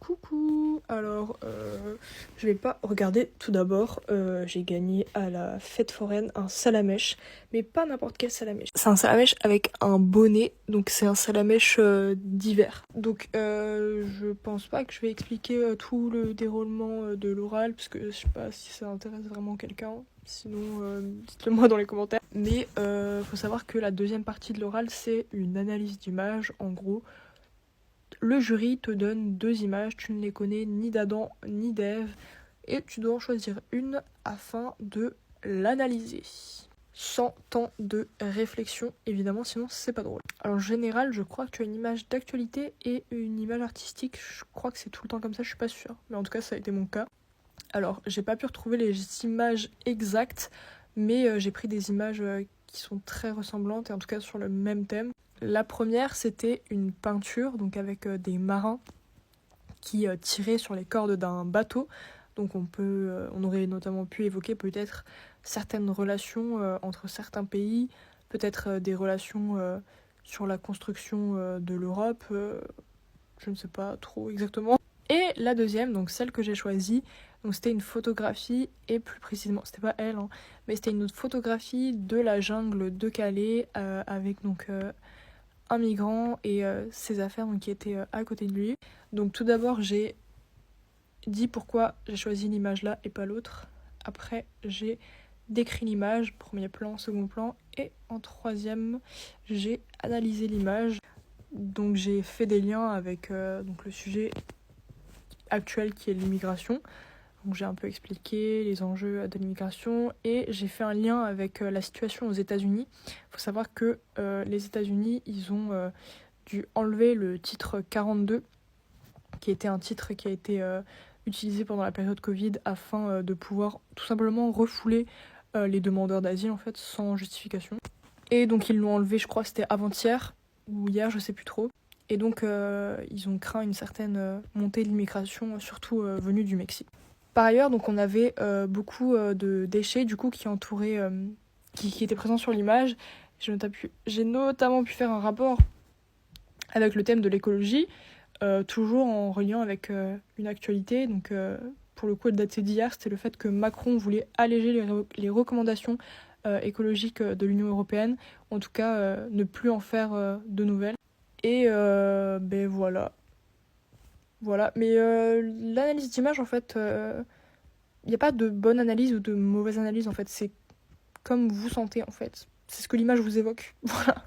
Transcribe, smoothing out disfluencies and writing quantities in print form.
Coucou. Alors, je vais pas regarder tout d'abord. J'ai gagné à la fête foraine un salamèche, mais pas n'importe quel salamèche. C'est un salamèche avec un bonnet, donc c'est un salamèche d'hiver. Donc, je pense pas que je vais expliquer tout le déroulement de l'oral, parce que je sais pas si ça intéresse vraiment quelqu'un. Sinon, dites-le moi dans les commentaires. Mais faut savoir que la deuxième partie de l'oral, c'est une analyse d'image, en gros. Le jury te donne 2 images, tu ne les connais ni d'Adam ni d'Ève, et tu dois en choisir une afin de l'analyser. Sans temps de réflexion, évidemment, sinon c'est pas drôle. Alors en général, je crois que tu as une image d'actualité et une image artistique. Je crois que c'est tout le temps comme ça, je suis pas sûre. Mais en tout cas, ça a été mon cas. Alors, j'ai pas pu retrouver les images exactes, mais j'ai pris des images qui sont très ressemblantes, et en tout cas sur le même thème. La première, c'était une peinture, donc avec des marins qui tiraient sur les cordes d'un bateau. Donc on aurait notamment pu évoquer peut-être certaines relations entre certains pays, peut-être des relations sur la construction de l'Europe, je ne sais pas trop exactement. Et la deuxième, donc celle que j'ai choisie, donc c'était une photographie, et plus précisément, c'était pas elle, mais c'était une autre photographie de la jungle de Calais, avec donc un migrant et ses affaires donc, qui étaient à côté de lui. Donc tout d'abord, j'ai dit pourquoi j'ai choisi l'image là et pas l'autre. Après, j'ai décrit l'image, premier plan, second plan, et en troisième, j'ai analysé l'image. Donc j'ai fait des liens avec donc le sujet actuel qui est l'immigration. Donc j'ai un peu expliqué les enjeux de l'immigration et j'ai fait un lien avec la situation aux États-Unis. Il faut savoir que les États-Unis, ils ont dû enlever le titre 42, qui était un titre qui a été utilisé pendant la période Covid afin de pouvoir tout simplement refouler les demandeurs d'asile en fait sans justification. Et donc ils l'ont enlevé, je crois que c'était avant-hier ou hier, je sais plus trop. Et donc ils ont craint une certaine montée de l'immigration, surtout venue du Mexique. Par ailleurs, donc on avait beaucoup de déchets du coup qui entouraient, qui étaient présents sur l'image. J'ai notamment pu faire un rapport avec le thème de l'écologie, toujours en reliant avec une actualité. Donc pour le coup, elle datait d'hier, c'était le fait que Macron voulait alléger les recommandations écologiques de l'Union européenne, en tout cas ne plus en faire de nouvelles. Et ben voilà. Voilà, mais l'analyse d'image, en fait, il n'y a pas de bonne analyse ou de mauvaise analyse, en fait. C'est comme vous sentez, en fait. C'est ce que l'image vous évoque. Voilà.